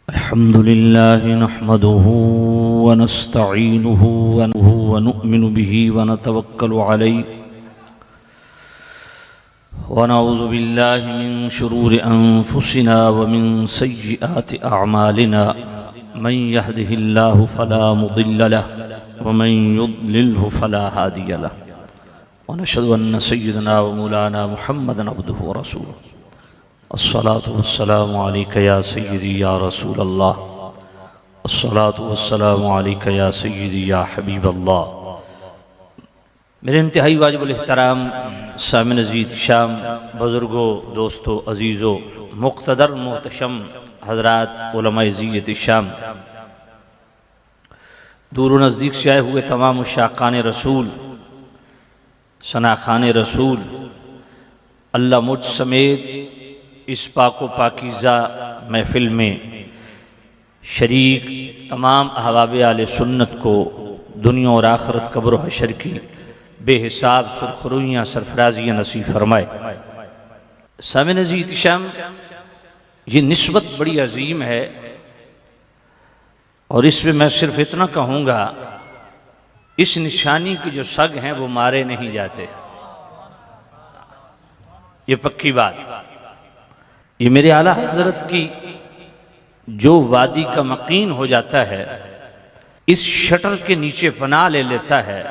अल्हम्दुलिल्लाह नहमदुहु व नस्तईनुहु व नुमिनु बिही व नतवक्कलु अलैहि व नऊज़ु बिल्लाहि मिन शुरूरि अनफुसिना व मिन सय्यिआति अअमालिना मन यहदिहिल्लाहु फला मुदिल्ल लहु व मन युद्लिल्हु फला हादिय लहु व नशहदु अन्न सय्यदना व मौलाना मुहम्मदन अब्दुहु व रसूलुहु अस्सलातु वस्सलामु अलैका या सय्यदी या रसूल अल्लाह अस्सलातु वस्सलामु अलैका या सय्यदी या हबीब अल्लाह। मेरे इंतहाई वाजिबुल एहतराम सामिन अज़ीज़ शाम, बुज़ुर्गों, दोस्तों, अज़ीज़ों, मुक़्तदर मोहतशम हज़रात, उलमाए ज़िय्यत शाम, दूर व नज़दीक से आए हुए तमाम शाक़ान रसूल, सनाख़ान रसूल, अल्लाह मुझ समेत इस पाको पाकीज़ा महफ़िल में शरीक तमाम अहबाब आले सुन्नत को दुनिया और आखिरत कब्र हशर की बेहिसाब सुरखरुइयाँ सरफराजियाँ नसीब फरमाए। सामिन अज़ीज़ शाम, ये निस्बत बड़ी अजीम है और इसमें मैं सिर्फ इतना कहूँगा, इस निशानी की जो सग हैं वो मारे नहीं जाते, ये पक्की बात। ये मेरे आला हज़रत की जो वादी का मकीन हो जाता है, इस शटर के नीचे पनाह ले लेता है,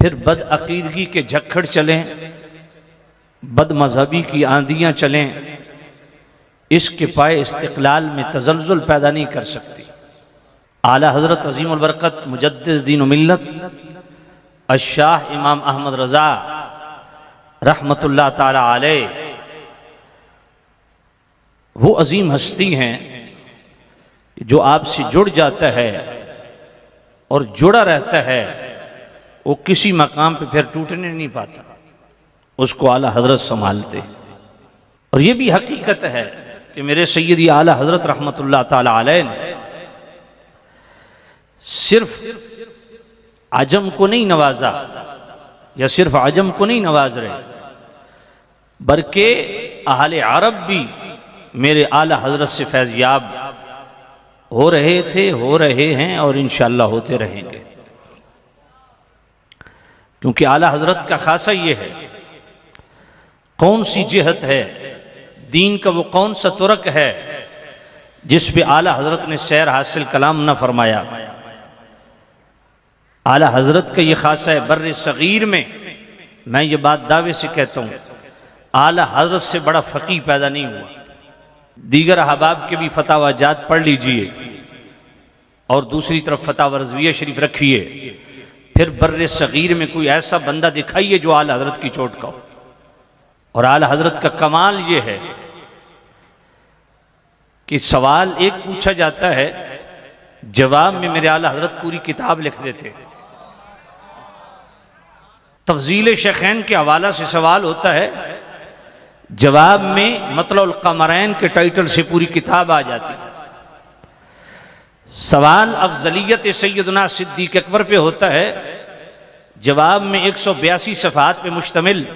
फिर बदअकीदगी के झक्खड़ चलें, बद मजहबी की आंधियां चलें, इसके पाए इस्तिक़लाल में तज़ल्ज़ुल पैदा नहीं कर सकती। आला हज़रत अज़ीमुल बरकत मुजद्दिद दीन व मिल्लत अश-शाह इमाम अहमद रज़ा रहमतुल्लाह ताला अलैह, वो अजीम हस्ती हैं जो आपसे जुड़ जाता है और जुड़ा रहता है, वो किसी मकाम पे फिर टूटने नहीं पाता, उसको आला हज़रत संभालते। और ये भी हकीकत है कि मेरे सैयदी आला हज़रत रहमतुल्लाह ताला अलैह ने सिर्फ आजम को नहीं नवाजा या सिर्फ आजम को नहीं नवाज रहे, बल्कि अहले अरब भी मेरे आला हज़रत से फैज़याब हो रहे थे, हो रहे हैं और इंशाअल्लाह होते रहेंगे। क्योंकि आला हज़रत का खासा ये है, कौन सी जिहत है दीन का, वो कौन सा तुरक है जिस पे आला हज़रत ने सैर हासिल कलाम न फरमाया। आला हज़रत का ये खासा है, बर्र सगीर में मैं ये बात दावे से कहता हूँ, आला हज़रत से बड़ा फ़क़ीह पैदा नहीं हुआ। दीगर अहबाब के भी फतावा जात पढ़ लीजिए और दूसरी तरफ फतावा रज़विया शरीफ रखिए, फिर बर्र सगीर में कोई ऐसा बंदा दिखाइए जो आला हज़रत की चोट का हो। और आला हज़रत का कमाल ये है कि सवाल एक पूछा जाता है, जवाब में मेरे आला हज़रत पूरी किताब लिख देते। तफ़ज़ील शेखैन के हवाला से सवाल होता है, जवाब में मतलुल क़मरैन के टाइटल से पूरी किताब आ जाती। सवाल अफ़ज़लियत सैयदना सिद्दीक़ अकबर पे होता है, जवाब में 182 सफ़हात पे मुश्तमिल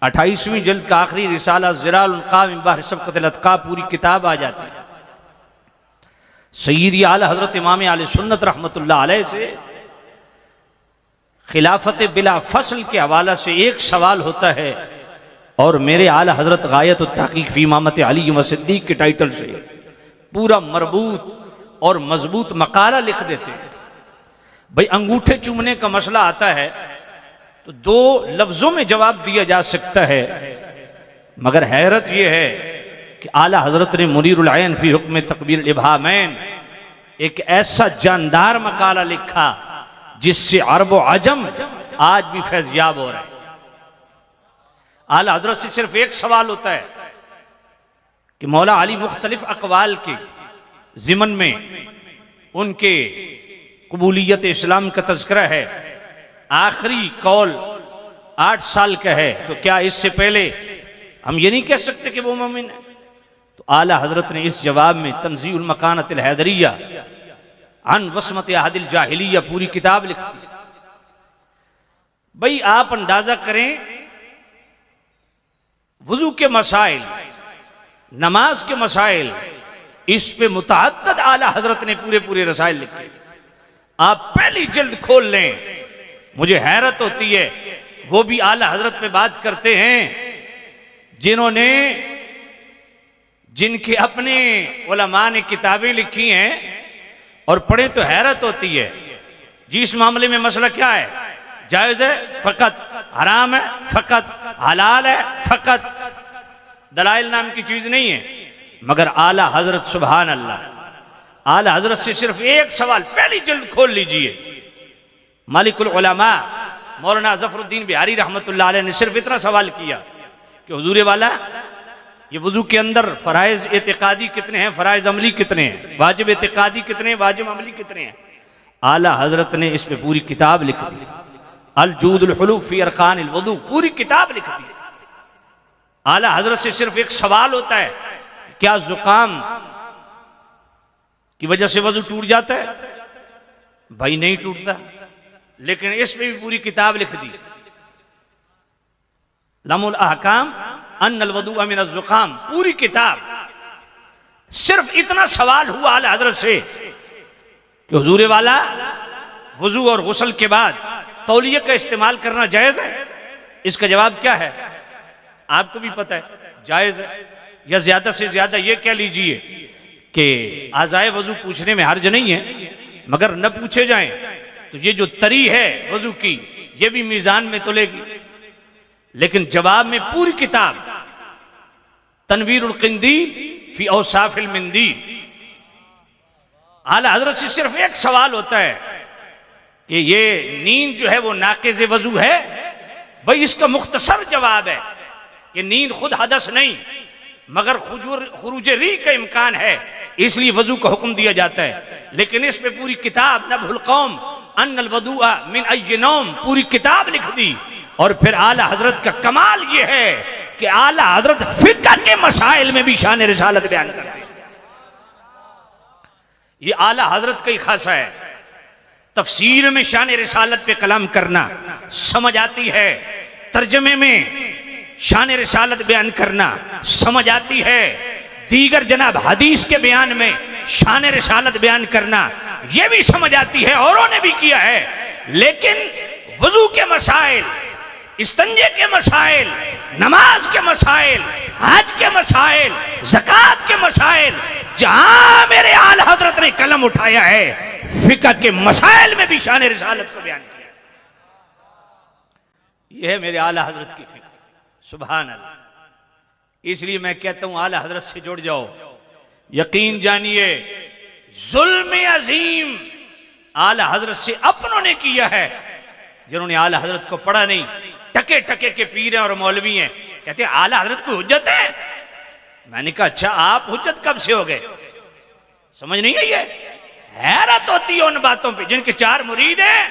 28वीं जल्द का आखिरी रिसाला ज़िराउल उनक़ा मिन बहर सबक़तिल अत्क़ा पूरी किताब आ जाती। सय्यदी आला हज़रत इमाम आले सुन्नत रहमतुल्लाह अलैह से खिलाफत बिला फसल के हवाला से एक सवाल होता है और मेरे आला हज़रत गायत तहक़ीक़ फ़ी इमामत अली व सिद्दीक़ के टाइटल से पूरा मरबूत और मजबूत मकाला लिख देते हैं। भाई अंगूठे चूमने का मसला आता है तो दो लफ्ज़ों में जवाब दिया जा सकता है, मगर हैरत यह है कि आला हज़रत ने मुनीरुल ऐन फ़ी हुक्म तकबीर इब्हामैन एक ऐसा जानदार मकाला लिखा जिससे अरब व अजम आज भी फैज़याब हो रहे हैं। आला हज़रत से सिर्फ एक सवाल होता है कि मौला अली मुख्तलिफ अक़वाल के ज़िमन में उनके कबूलियत इस्लाम का तज़किरा है, आखिरी कौल 8 साल का है, तो क्या इससे पहले हम ये नहीं कह सकते कि वो मोमिन है? तो आला हज़रत ने इस जवाब में तंज़ीहुल मकानतिल हैदरिया अन वस्मत अहदिल जाहिलिया पूरी किताब लिख दी। भाई आप अंदाजा करें, वुज़ू के मसाइल, नमाज के मसाइल, इस पे मुतअद्दिद आला हजरत ने पूरे पूरे रसाइल लिखे। आप पहली जल्द खोल लें, मुझे हैरत होती है, वो भी आला हजरत पे बात करते हैं जिनके अपने उलमा ने किताबें लिखी हैं और पढ़े तो हैरत होती है। जिस मामले में मसला क्या है, जायज है फकत, हराम है फकत, हलाल है फकत, दलाइल नाम की चीज नहीं है। मगर आला हजरत सुभान अल्लाह, आला हजरत से सिर्फ एक सवाल, पहली जल्द खोल लीजिए, मालिकुल उलमा मौलाना ज़फ़रुद्दीन बिहारी रहमतुल्लाह अलैह ने सिर्फ इतना सवाल किया कि हुजूर वाला, ये वुजू के अंदर फराइज एतिकादी कितने हैं, फराइज अमली कितने हैं, वाजिब एतिकादी कितने हैं, वाजिब अमली कितने हैं। आला हजरत ने इस पे पूरी किताब लिख दी, अल जूदुल हुलूफ फी अरकानिल वुदू, पूरी किताब लिख दी। आला हजरत से सिर्फ एक सवाल होता है, क्या जुकाम की वजह से वजू टूट जाता है? भाई नहीं टूटता, लेकिन इस पे भी पूरी किताब लिख दी, लमुल अहकाम अन्नल वदू मिन जुकाम, पूरी किताब। सिर्फ इतना सवाल हुआ आला हजरत से कि हुजूर वाला, वजू और गुस्ल के बाद तौलिया का इस्तेमाल करना जायज है? इसका जवाब क्या है? आपको भी पता है, जायज है। या ज्यादा से ज्यादा ये कह लीजिए कि आज़ाए वजू पूछने में हर्ज नहीं है, मगर न पूछे जाएं तो ये जो तरी है वजू की, ये भी मीजान में तुलेगी। लेकिन जवाब में पूरी किताब, तनवीरुल क़िंदील फी औसाफिल मिंदील। आला हजरत से सिर्फ एक सवाल होता है कि ये नींद जो है वो नाक़िज़ वजू है? भाई इसका मुख्तसर जवाब है कि नींद खुद हदस नहीं, मगर खुरूज री का इम्कान है, इसलिए वजू का हुक्म दिया जाता है। लेकिन इस पे पूरी किताब, नबहुल कौम अन्नल वदुआ मिन अय्यि नौम, पूरी किताब लिख दी। और फिर आला हजरत का कमाल ये है कि आला हजरत फिक्र के मसाइल में भी शान रिसालत बयान करते हैं। ये आला हजरत का ही खासा है। तफसीर में शान रिसालत पे कलाम करना समझ आती है, तर्जमे में शान रिसालत बयान करना समझ आती है, दीगर जनाब हदीस के बयान में शान रिसालत बयान करना यह भी समझ आती है, औरों ने भी किया है। लेकिन वजू के मसाइल, इस्तंजे के मसाइल, नमाज के मसाइल, हज के मसाइल, ज़कात के मसाइल, जहां मेरे आला हजरत ने कलम उठाया है, फिक़ह के मसाइल में भी शान रिसालत को बयान किया। यह है मेरे आला हजरत की फिक्र, सुभान अल्लाह। इसलिए मैं कहता हूं आला हजरत से जुड़ जाओ। यकीन जानिए जुल्म अजीम आला हजरत से अपनों ने किया है, जिन्होंने आला हजरत को पढ़ा नहीं, टके टके के पीर हैं और मौलवी हैं, कहते हैं आला हजरत को हुज्जत है। मैंने कहा अच्छा आप हुज्जत कब से हो गए? समझ नहीं आई है? हैरत होती है उन बातों पे, जिनके चार मुरीद हैं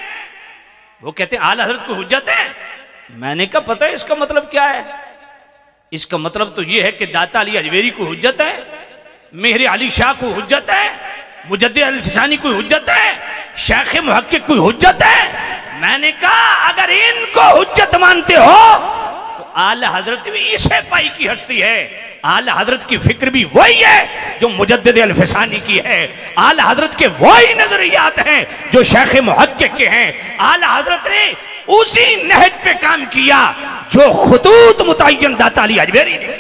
वो कहते हैं आला हजरत को हुज्जत है। मैंने कहा पता है इसका मतलब क्या है? इसका मतलब तो ये है कि दाता अली अजमेरी को हुज्जत है, मेहर अली शाह को हुज्जत है, मुजद्दिद अल-फिसानी को हुज्जत है, शेख मुहक्किक को हुज्जत है। मैंने कहा अगर इनको हुज्जत मानते हो तो आला हजरत भी इसे पाई की हस्ती है। आला हजरत की फिक्र भी वही है जो मुजद्दिद अल-फिसानी की है। आला हजरत के वही नजरियात हैं जो शेख मुहक्किक के हैं। आला हजरत ने उसी नहज पे काम किया जो खुतूत मुतय्यन दाता अली अजमेरी ने,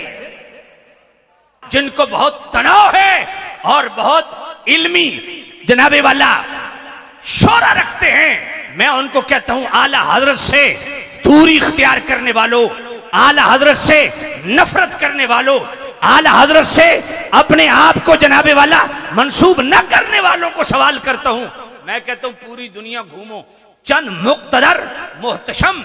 जिनको बहुत तनाव है और बहुत इल्मी जनाबे वाला शोरा रखते हैं। मैं उनको कहता हूं आला हजरत से दूरी इख्तियार करने वालों, आला हजरत से नफरत करने वालों, आला हजरत से अपने आप को जनाबे वाला मंसूब न करने वालों को सवाल करता हूं। मैं कहता हूं पूरी दुनिया घूमो, चंद मुक्तदर मोहतशम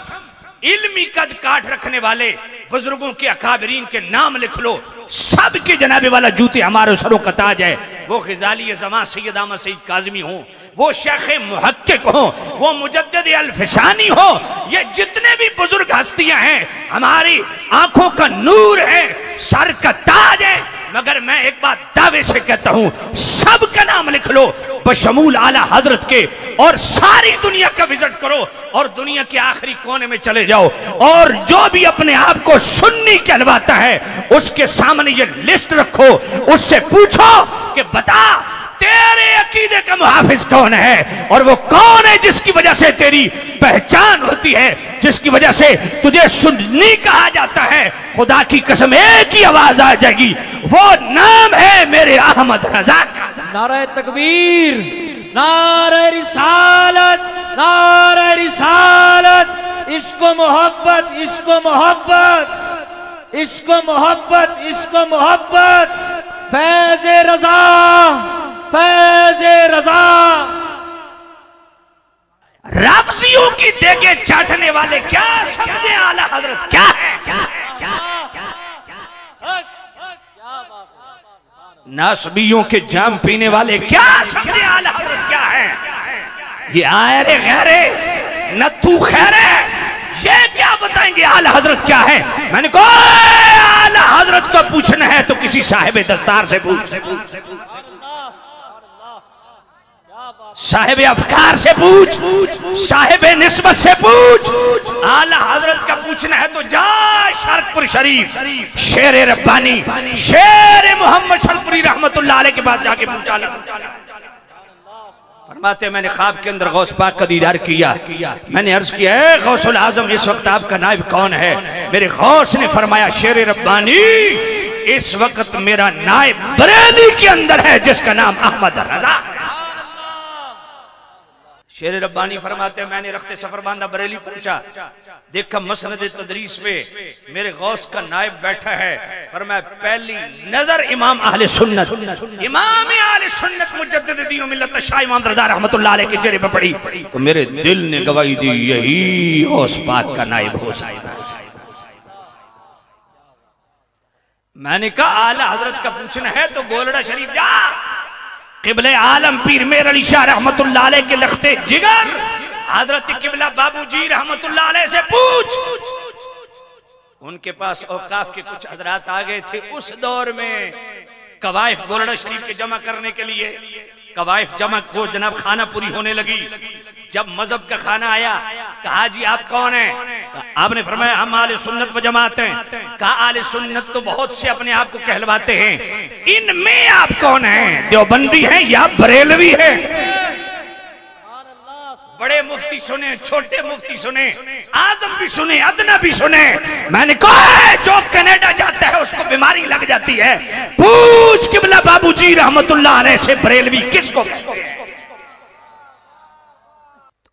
इल्मी कद काट रखने वाले बुजुर्गों के अकाबरीन के नाम लिख लो, सब के जनाबे वाला जूते हमारे सरों का ताज है। वो ग़ज़ाली ज़मां सैयद अहमद सईद काज़मी हो, वो शेख मुहक्किक हो, वो मुजद्दिद अल-फिसानी हो, ये जितने भी बुजुर्ग हस्तियां हैं हमारी आंखों का नूर है, सर का ताज है। मगर मैं एक बात दावे से कहता हूं, सबका नाम लिख लो, बशमूल आला हजरत के, और सारी दुनिया का विजिट करो और दुनिया के आखिरी कोने में चले जाओ, और जो भी अपने आप को सुन्नी कहलवाता है उसके सामने ये लिस्ट रखो, उससे पूछो कि बता तेरे अकीदे का मुहाफिज कौन है, और वो कौन है जिसकी वजह से तेरी पहचान होती है, जिसकी वजह से तुझे सुन्नी कहा जाता है। खुदा की कसम एक ही आवाज आ जाएगी, वो नाम है मेरे अहमद रजा का। नारे तकबीर, नारे रिसालत, नारे रिसालत। इश्को मोहब्बत, इश्को मोहब्बत, इश्को मोहब्बत, इश्को मोहब्बत। फैज़े रजा, फैज़े रजा। राबजियों की देगे चाटने वाले क्या समझे आला हजरत क्या है, नासबियों के जाम पीने वाले क्या समझे आला हजरत क्या है, ये आयरे गैरे नत्थू खैरे ये क्या बताएंगे आला हजरत क्या है। मैंने कहा आला हजरत को पूछना है तो किसी साहिब दस्तार से पूछ, साहिब अफकार से पूछ, साहिब निस्बत से पूछ। आला हजरत का पूछना है तो जा शरकपुर शरीफ, शेर रब्बानी, शेर मोहम्मद शरकपुरी रहमतुल्लाह अलैह के पास जाके पूछा। फरमाते मैंने ख्वाब के अंदर गौस पाक का दीदार किया, मैंने अर्ज किया है गौसुल आजम इस वक्त आपका नायब कौन है। मेरे गौस ने फरमाया शेर रब्बानी इस वक्त मेरा नायब बरेली के अंदर है जिसका नाम अहमद रजा। शेर रब्बानी फरमाते मैंने रखते सफर बांधा बरेली पहुंचा, देखा मसनद तदरीस पे मेरे गौस का नायब बैठा है। फरमाया पहली नजर इमाम अहले सुन्नत, इमाम अहले सुन्नत मुजद्दिद दीन व मिल्लत शाह इमाम रजा रहमतुल्लाह अलैह के चेहरे पे पड़ी तो मेरे दिल ने गवाही दी यही गौस पाक का नायब हो सकता है। मैंने कहा आला हजरत का पूछना है तो गोलड़ा शरीफ जा, किबले आलम पीर मेर अली शाह रहमतुल्लाह अलैह के लख्ते जिगर हजरत किबला बाबूजी रहमतुल्लाह अलैह से पूछ। उनके पास औकाफ के कुछ हजरात आ गए थे उस दौर में कवाइफ गोलड़ा शरीफ के जमा करने के लिए। कवाइफ जमा वो जनाब खाना पूरी होने लगी, जब मजहब का खाना आया कहा जी आप कौन हैं, आपने फरमाया हम आले सुन्नत व जमात हैं। कहा आले सुन्नत तो बहुत से अपने आप को कहलवाते हैं, इनमें आप कौन हैं, देवबंदी हैं या बरेलवी हैं। बड़े मुफ्ती सुने, छोटे मुफ्ती सुने, आजम भी सुने, अदना भी सुने। मैंने कहा जो कनाडा जाता है उसको बीमारी लग जाती है, पूछ किबला बाबूजी रहमतुल्लाह अलैह से बरेलवी किसको कहते हैं।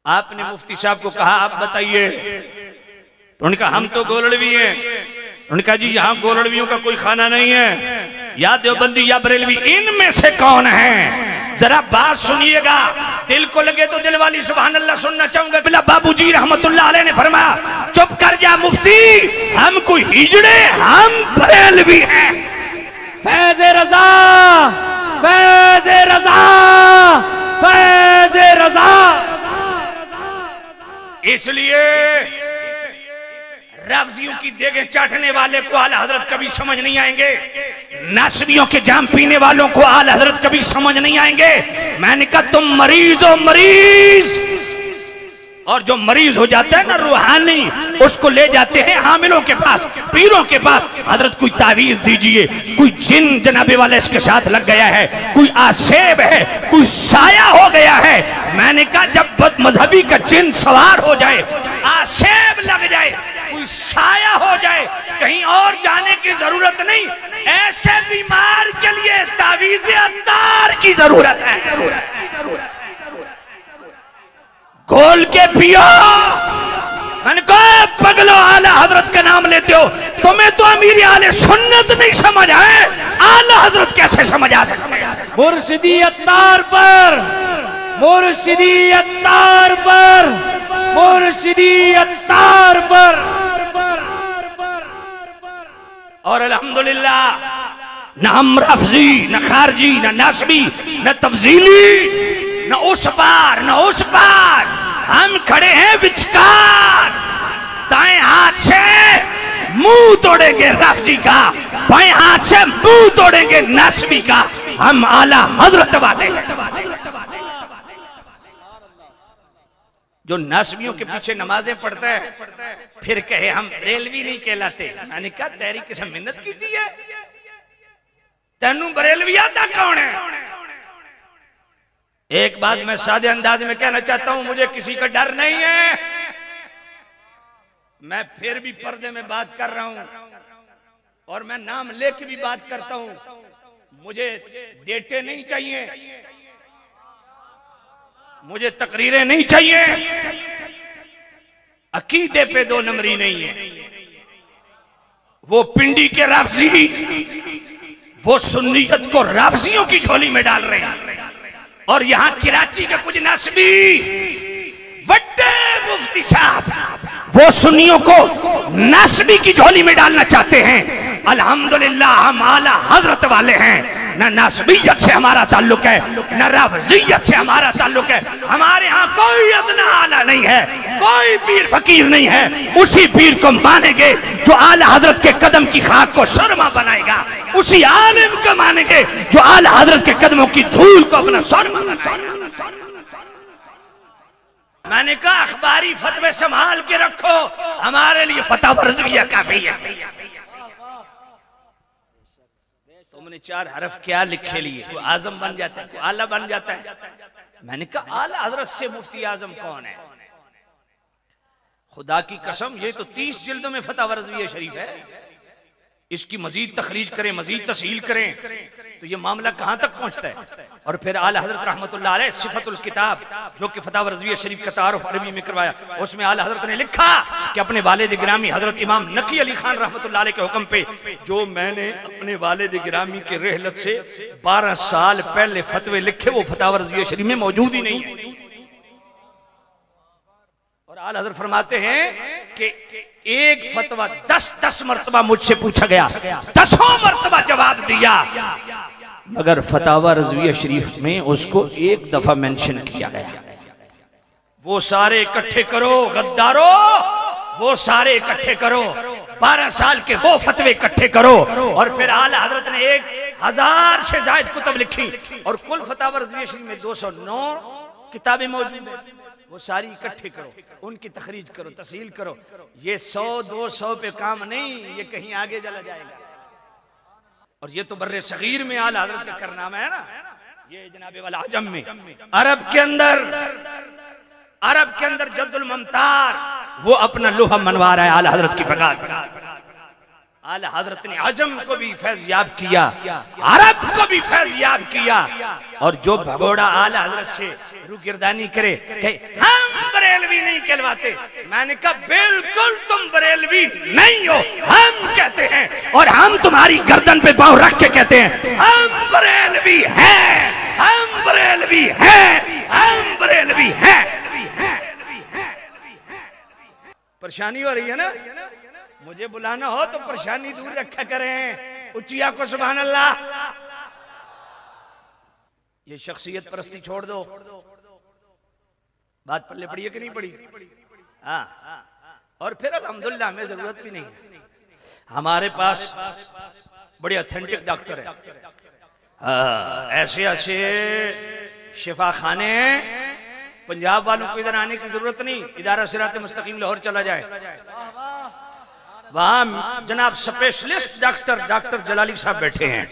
आपने मुफ्ती साहब को कहा आप बताइए, तो उन्होंने कहा हम तो गोलड़वी हैं। उन्होंने कहा जी यहाँ गोलड़वियों का कोई खाना नहीं है, या देवबंदी या बरेलवी, इनमें से कौन है। जरा बात सुनिएगा, दिल को लगे तो दिल वाली सुभान अल्लाह सुनना चाहूंगा। बिला बाबूजी रहमतुल्लाह अलैह ने फरमाया चुप कर जा मुफ्ती, हम कोई हिजड़े, हम बरेलवी हैं। फैज़े रजा, फैज़े रजा, फैज़े रजा। इसलिए रावजियों की देगे चाटने वाले को आला हजरत कभी समझ नहीं आएंगे, नासबियों के जाम पीने वालों को आला हजरत कभी समझ नहीं आएंगे। मैंने कहा तुम मरीज हो मरीज, और जो मरीज हो जाता है ना रूहानी, उसको ले जाते हैं हामिलों के पास, पीरों के पास। हजरत कोई तावीज दीजिए, कोई जिन जनाबे वाला इसके साथ लग गया है, कोई आसेब है, कोई साया हो गया है। मैंने कहा जब बदमजहबी का जिन सवार हो जाए, आसेब लग जाए, कोई साया हो जाए, कहीं और जाने की जरूरत नहीं। ऐसे बीमार के लिए तावीज़ अत्तार की जरूरत है। घोल के पियो। मैंने कहा पगलो आला हजरत का नाम लेते हो, तुम्हें तो अमीर आले सुन्नत नहीं समझ आए, आला हजरत कैसे समझ आ सकते। मुर्शिदी अत्तार पर, मुर्शिदी अत्तार पर, मुर्शिदी अत्तार पर। और अल्हम्दुलिल्लाह न हम रफजी, न खारजी, न नासबी, न तफजीली, न उस पार न उस पार, हम खड़े हैं विचकार। दाएं हाथ से मुंह तोड़ेंगे रफजी का, बाएं हाथ से मुंह तोड़ेंगे नासबी का। हम आला हजरत वाले हैं। जो नासबियों के पीछे नमाजें पढ़ता है फिर कहे हम बरेलवी नहीं कहलाते। मैंने कहा तेरी किसी मिन्नत की थी है, तेनू बरेलवी आता कौन है? एक बात मैं सादे अंदाज में कहना चाहता हूं, मुझे किसी का डर नहीं है। मैं फिर भी पर्दे में बात कर रहा हूं और मैं नाम लेके भी बात करता हूं। मुझे डेटे नहीं चाहिए, मुझे तकरीरें नहीं चाहिए, अकीदे पे दो नंबरी नहीं है। वो पिंडी के राफजी वो सुन्नियत को राफजियों की झोली में डाल रहे हैं और यहां कराची के कुछ नस्बी बड़े मुफ्ती साहब वो सुन्नियों को नस्बी की झोली में डालना चाहते हैं। अल्हम्दुलिल्लाह हम आला हजरत वाले हैं, न नासबियत से हमारा ताल्लुक है न राफजियत से हमारा ताल्लुक है। हमारे यहाँ कोई अदना आला नहीं है, कोई पीर फकीर नहीं है। उसी पीर को मानेंगे जो आला हजरत के कदम की खाक को सुरमा बनाएगा, उसी आलिम को मानेंगे जो आला हजरत के कदमों की धूल को अपना सुरमा बनाएगा। मैंने कहा अखबारी फतवे संभाल के रखो, हमारे लिए फतवा रज़विया काफी है। तुमने 4 हरफ क्या लिखे लिए? वो आजम बन जाता है, आला बन जाता है। मैंने कहा आला हजरत से मुफ्ती आजम कौन है? खुदा की कसम ये तो 30 जिल्दों में फतवा रज़विया शरीफ है। इसकी मजीद तखरीज करें, मजीद तस्हील करें तो ये मामला कहां तक पहुंचता है। और फिर आला हजरत रहमतुल्लाह अलैह सिफतुल किताब जो कि फतवा रज़विया शरीफ का तारुफ अरबी में करवाया, उसमें आला हजरत ने लिखा कि अपने वालिद गिरामी हजरत इमाम नकी अली खान रहमतुल्लाह अलैह के हुक्म पे जो मैंने अपने वालिद गिरामी के रहलत से 12 साल पहले फतवे लिखे वो फतवा रज़विया शरीफ में मौजूद ही नहीं है। और आला हजरत फरमाते हैं कि एक फतवा 10 मरतबा मुझसे पूछा गया, 10 मरतबा जवाब दिया, मगर फतवा रज़विया शरीफ में उसको एक दफा मेंशन किया गया। वो सारे इकट्ठे करो गद्दारो, वो सारे इकट्ठे करो, 12 साल के वो फतवे इकट्ठे करो। और फिर आला हजरत ने 1000 से ज्यादा कुतुब लिखी और कुल फतवा रज़विया शरीफ में 209 किताबें मौजूद है। वो सारी इकट्ठे करो, उनकी तखरीज करो, तस्हील करो। ये 100-200 पे काम नहीं, ये कहीं आगे चला जाएगा। और ये तो बर्रे सगीर में आला हजरत का करनामा है ना, ये जनाबे वाला आजम में, अरब के अंदर जद्दुल ममतार वो अपना लोहा मनवा रहा है आला हजरत की बगात। आला हजरत ने आजम को भी फैज याब किया, अरब को भी फैज याब किया। और जो भगोड़ा आला हजरत से रुगिरदानी करे कहे हम बरेलवी नहीं कहलवाते, मैंने कहा बिल्कुल तुम बरेलवी नहीं हो, हम कहते हैं और हम तुम्हारी गर्दन पे पांव रख के कहते हैं हम बरेलवी हैं, हम बरेलवी हैं, हम बरेलवी हैं। परेशानी हो रही है ना, मुझे बुलाना हो तो परेशानी दूर रखा करें। उच्चिया को सुभान अल्लाह। ये शख्सियत परस्ती छोड़ दो। बात पल्ले पड़ी है कि नहीं पड़ी? हाँ। और फिर अल्हम्दुलिल्लाह हमें जरूरत भी नहीं है, हमारे पास बड़े ऑथेंटिक डॉक्टर है। ऐसे ऐसे शिफा खाने हैं, पंजाब वालों को इधर आने की जरूरत नहीं। इदारा सिरात मुस्तकीम लाहौर चला जाए, वहां जनाब स्पेशलिस्ट डॉक्टर जलाली साहब बैठे हैं।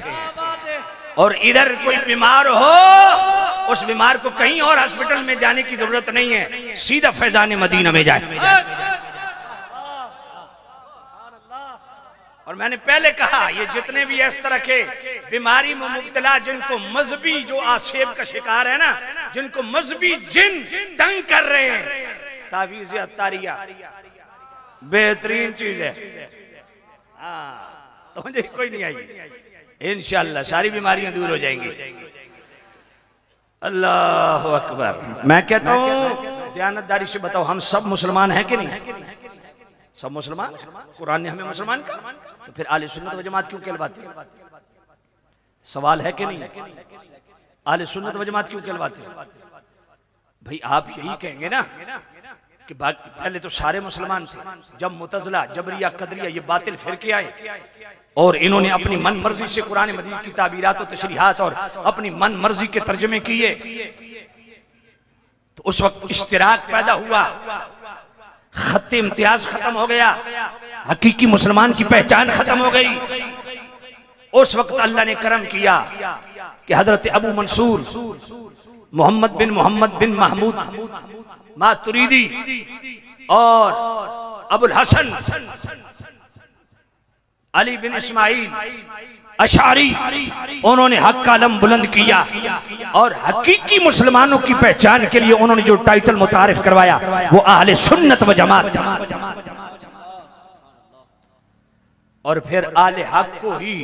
और इधर कोई बीमार हो, उस बीमार को कहीं और हॉस्पिटल में जाने की जरूरत नहीं है, सीधा फैजान मदीना में जाए। और मैंने पहले कहा ये जितने भी इस तरह के बीमारी में मुब्तला, जिनको मजहबी जो आसेब का शिकार है ना, जिनको मजहबी जिन तंग कर रहे हैं, तावीज़ अत्तारिया बेहतरीन चीज है। हाँ, तो मुझे कोई नहीं आई, इंशाअल्लाह सारी बीमारियां दूर हो जाएंगी। अल्लाह अकबर। मैं कहता हूँ दयानतदारी से बताओ, हम सब मुसलमान हैं कि नहीं? सब मुसलमान। कुरान ने हमें मुसलमान कहा, तो फिर आले सुन्नत व जमात क्यों कहलवाते? सवाल है कि नहीं? आले सुन्नत व जमात क्यों कहलवाते? भाई आप यही कहेंगे ना कि पहले तो सारे मुसलमान थे, जब मुतज़िला जबरिया कदरिया ये बातिल फिरके आए और इन्होंने अपनी मन मर्जी से कुरान मजीद की ताबीरात और तशरीहात और अपनी मन मर्जी के तर्जमे किए, तो उस वक्त इश्तिराक पैदा हुआ, खत्ते इम्तियाज खत्म हो गया, हकीकी मुसलमान की पहचान खत्म हो गई। उस वक्त अल्लाह ने करम किया कि हजरत अबू मंसूर मोहम्मद बिन महमूद मातुरीदी और अबुल हसन अली बिन इस्माइल अशारी, उन्होंने हक का अलम बुलंद किया और हकीकी मुसलमानों की पहचान के लिए उन्होंने जो टाइटल मुतारिफ करवाया वो अहले सुन्नत व जमात। और फिर आले हक को ही,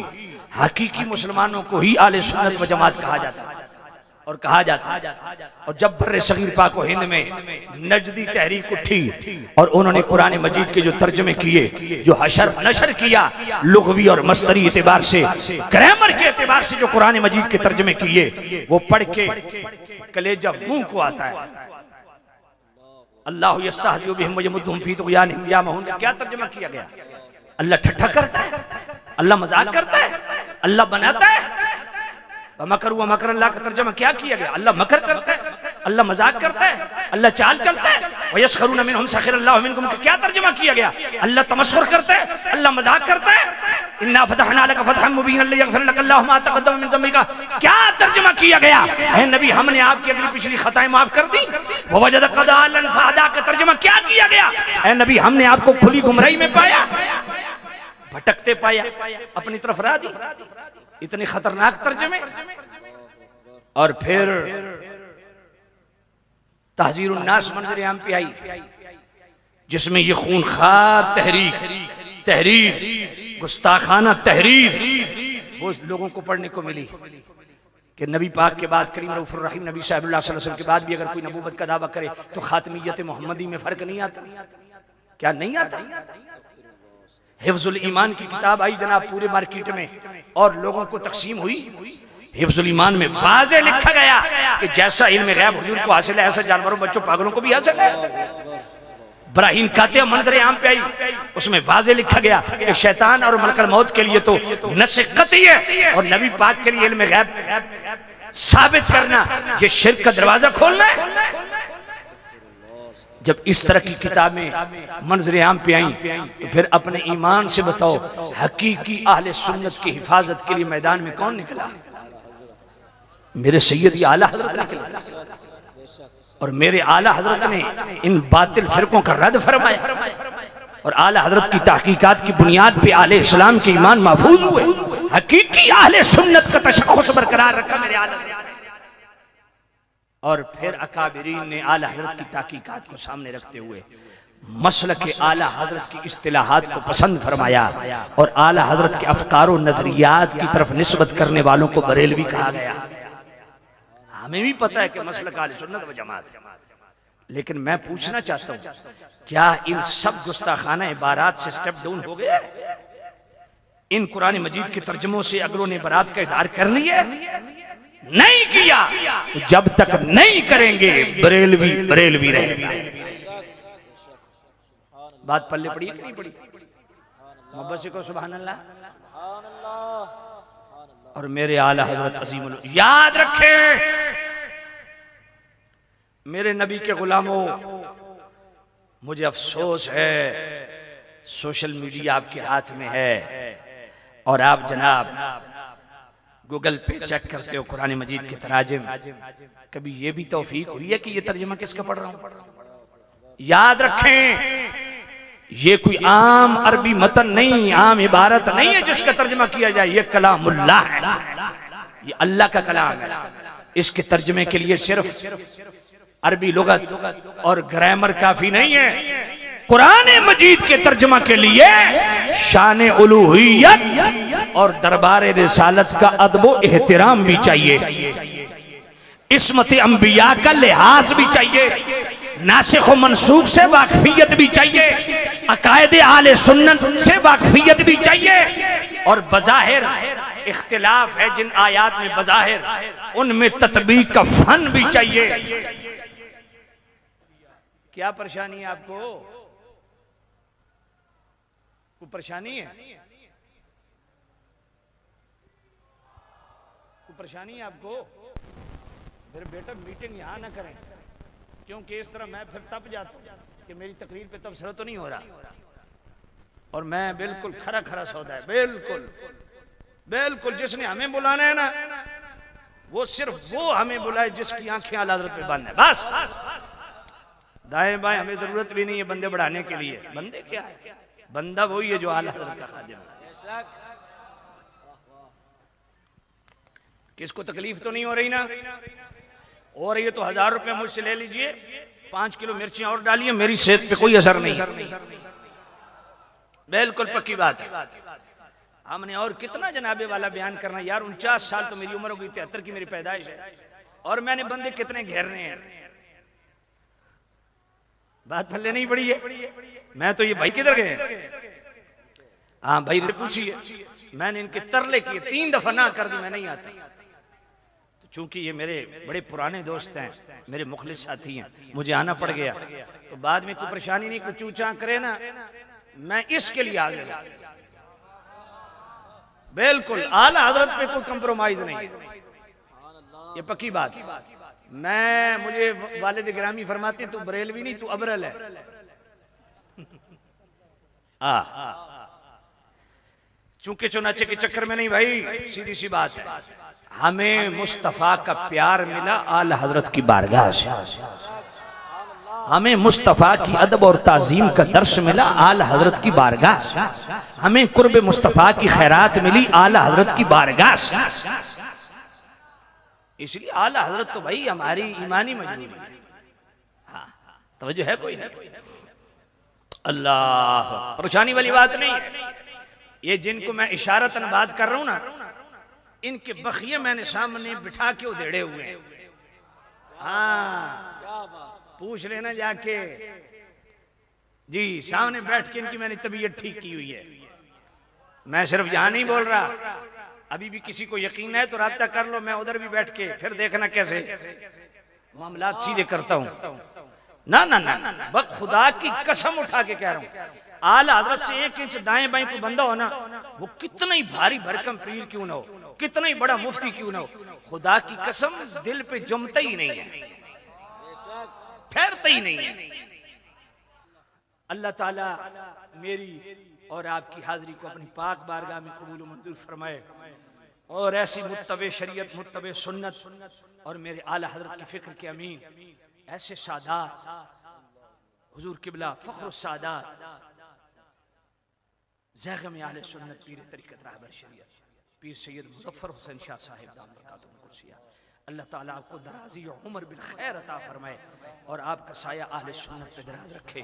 हकीकी मुसलमानों को ही आले सुन्नत व जमात कहा जाता है और कहा जाता है। और जब बर्रे सगीर पाक व हिंद में नजदी तहरीक उठी और उन्होंने कुरान मजीद के जो तर्जमे किए, जो हशर नशर किया, लुग़वी और मस्तरी एतबार से, ग्रामर के एतबार से जो कुरान मजीद के तर्जमे किए, वो पढ़ के कलेजा मुंह को आता है। अल्लाह यस्तहज़िउ बिहिम व यमुद्दुहुम फी तुग़यानिहिम यामहून, क्या तर्जमा किया गया? अल्लाह ठट्ठा करता है, अल्लाह मजाक करता है, अल्लाह बनाता है। मकर हुआ मकर, अल्लाह का तर्जमा क्या किया गया? अल्लाह मकर करता है, अल्लाह मजाक करता है, अल्लाह चाल चलता है। वयस्खरूना मिनहुम सखिरल्लाहु मिनकुम, क्या तर्जमा किया गया? अल्लाह तमस्खुर करता है, अल्लाह मजाक करता है। इन्ना फतहना लका फतहन मुबीना लियगफिर लक अल्लाहु मा तक़द्दम मिन ज़म्बिका, क्या तर्जमा किया गया? ऐ नबी, हमने आपकी अगली पिछली खताएं माफ कर दी। ववजदक क़दालन फ़हदा का तर्जमा क्या किया गया? ऐ नबी, हमने आपको खुली गुमराही में पाया, भटकते पाया, अपनी तरफ राह दी। इतने खतरनाक तर्जमे। और फिर तहज़ीरुन नास मंज़र आम पे आई, जिसमें ये खूनखार तहरीर, गुस्ताखाना तहरीर वो लोगों को पढ़ने को मिली कि नबी पाक के बाद, करीम रऊफ़ुर रहीम नबी सल्लल्लाहु अलैहि वसल्लम के बाद भी अगर कोई नबूवत का दावा करे तो खातमियत मोहम्मदी में फर्क नहीं आता। क्या नहीं आता? हिफ्ज़ुल ईमान की किताब आई जनाब पूरे मार्केट में और लोगों को तकसीम हुई। हिफ्ज़ुल ईमान में वाज़े लिखा गया कि जैसा इल्म गैब हुजूर को हासिल है, ऐसा जानवरों, बच्चों, पागलों को भी हासिल है। ब्राहीन कातिया मंजर आम पे आई, उसमें वाज़े लिखा गया कि शैतान और मलकुल मौत के लिए तो नस्स क़तई है और नबी पाक के लिए इल्म गैब साबित करना ये शिर्क का दरवाजा खोलना है। जब इस तरह की किताबें मंजर आम पे आई तो फिर अपने ईमान से बताओ, हकीकी अहले सुन्नत की हिफाजत के लिए मैदान में कौन निकला? मेरे सैयदी आला हजरत निकले और मेरे आला हजरत ने इन बातिल फिरकों का रद्द फरमाया और आला हजरत की तहकीकात की बुनियाद पे आले इस्लाम के ईमान महफूज हुए। हकीकी अहले सुन्नत का तशख़्ख़ुस बरकरार रखा मेरे आला। और फिर अकाबिरीन ने आला हजरत की तहकीकात को सामने रखते हुए मसलक के आला हजरत की इस्तिलाहात को पसंद फरमाया और आला हजरत के अफकार और नजरियात की तरफ निस्बत करने वालों को बरेलवी कहा गया। हमें भी पता है कि मसलक आले सुन्नत व जमात, लेकिन मैं पूछना चाहता हूँ, क्या इन सब गुस्ताखाना इबारात से स्टेप डाउन हो गया? इन कुरान मजीद के तर्जुमों से अगलों ने बरात का इजहार कर लिया? नहीं किया। तो जब तक नहीं करेंगे बरेलवी बरेलवी रहेंगे। बात पल्ले पड़ी कि नहीं पड़ी? मोहब्बत से को सुभान अल्लाह। और मेरे आला हजरत अजीमुल, याद रखें मेरे नबी के गुलामों, मुझे अफसोस है सोशल मीडिया आपके हाथ में है और आप जनाब गूगल पे चेक करते हो कुरान मजीद के तराजिम। कभी ये भी तौफीक हुई है कि ये तर्जुमा किसका पढ़ रहा हूं? याद रखें, ये कोई आम अरबी मतन नहीं, आम इबारत नहीं है जिसका तर्जुमा किया जाए। ये कलामुल्लाह है, ये अल्लाह का कलाम है। इसके तर्जुमे के लिए सिर्फ अरबी लुगत और ग्रामर काफी नहीं है। कुरान मजीद के तर्जुमा के लिए शान उलूहियत और दरबार रिसालत का अदबो एहतराम भी चाहिए, इस्मत अंबिया का लिहाज भी चाहिए, नासिख व मनसूख से वाकफियत भी चाहिए, अकायदे आले सुन्नत से वाकफियत भी चाहिए। और बज़ाहिर इख्तिलाफ है जिन आयात में, बज़ाहिर उनमें तत्बीक का फन भी चाहिए। क्या परेशानी है आपको? कोई परेशानी है? कोई परेशानी है आपको? फिर बेटा मीटिंग यहां ना करें, क्योंकि इस तरह मैं फिर तप जाता हूं कि मेरी तकरीर पे तबसरा तो नहीं हो रहा, और मैं बिल्कुल खरा खरा सौदा है, बिल्कुल बिल्कुल। जिसने हमें बुलाना है ना, वो सिर्फ वो हमें बुलाए जिसकी आंखें आला हज़रत पे बंद है, बस। दाएं बाएं हमें जरूरत भी नहीं है बंदे बढ़ाने के लिए। बंदे क्या है? बंदा वही है जो आला हज़रत का खादिम है। किसको तकलीफ तो नहीं हो रही ना? और ये तो 1000 रुपए मुझसे ले लीजिए, 5 किलो मिर्चियां और डालिए, मेरी सेहत पे कोई असर नहीं। बिल्कुल पक्की बात है। हमने और कितना जनाबे वाला बयान करना यार। 49 साल तो मेरी उम्र हो गई, 73 की मेरी पैदाइश है, और मैंने बंदे कितने घेरने हैं। बात पल्ले नहीं पड़ी है। मैं तो ये भाई किधर गए? हाँ भाई से पूछिए, मैंने इनके तरले किए, 3 दफा ना कर दी, मैं नहीं आता। तो चूंकि ये मेरे बड़े पुराने दोस्त हैं, मेरे मुखलिस साथी हैं, मुझे आना पड़ गया। तो बाद में कोई परेशानी नहीं, कुछ ऊंचा करे ना, मैं इसके लिए आ गया। बिल्कुल आला हज़रत पे कोई कंप्रोमाइज नहीं, ये पक्की बात है। मुझे वालिद गिरामी फरमाते तू बरेलवी नहीं, तू अबरल है। चूंकि चुनाचे के चक्कर में नहीं भाई, सीधी सी बात है। हमें मुस्तफा का प्यार मिला आला हज़रत की बारगाह से, हमें मुस्तफा की अदब और ताजीम का दर्श मिला आला हज़रत की बारगाह से, हमें कुर्ब मुस्तफा की खैरात मिली आला हज़रत की बारगाह से। इसलिए आला हज़रत तो भाई हमारी ईमानी मजबूरी है। हाँ, तवज्जो है कोई? अल्लाह, परेशानी वाली बात नहीं है। ये जिनको मैं इशारतन बात कर रहा हूं ना, इनके बखिए मैंने सामने बिठा के उधेड़े हुए हैं। हाँ, पूछ लेना जाके जी, सामने बैठ के इनकी मैंने तबीयत ठीक की हुई है। मैं सिर्फ यहां नहीं बोल रहा, अभी भी किसी को यकीन है तो राब्ता कर लो, मैं उधर भी बैठ के फिर देखना कैसे मामलात सीधे करता हूं। ना ना ना, ना बस खुदा की कसम उठा के कह रहा हूं, आला हज़रत से 1 इंच दाएं बाएं को बंदा हो ना, वो कितना ही भारी भरकम पीर क्यों ना हो, कितना ही बड़ा मुफ्ती क्यों ना हो, खुदा की कसम दिल पे जमता ही नहीं है, ठहरता ही नहीं है। अल्लाह ताला मेरी और आपकी हाजिरी को अपनी पाक बारगाह में कबूल मंजूर फरमाए, और ऐसी मुत्तबे शरीयत, मुत्तबे सुन्नत और मेरे आला हज़रत की फिक्र के अमीन ऐसे सादात हुजूर किबला फ़ख्र सादात ज़ैग़म आले सुन्नत पीर तरीक़त रहबर शरीयत पीर सैयद मुज़फ़्फ़र हुसैन शाह साहिब दामत बरकातुहुल कुद्सिया, अल्लाह ताला आपको दराज़ी और उम्र बिल खैर अता फरमाए और आपका साया अहले सुन्नत पे दराज रखे।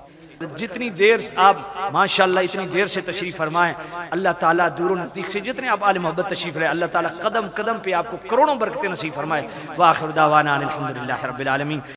जितनी देर आप माशाअल्लाह इतनी देर से तशरीफ फरमाएं, अल्लाह ताला दूर नज़दीक से जितने आप आले मोहब्बत तशरीफ रहे, अल्लाह ताला कदम कदम पे आपको करोड़ों बरकतें नसीब फरमाए। व आखिर दावाना अनिल हम्दुलिल्लाहि रब्बिल आलमीन।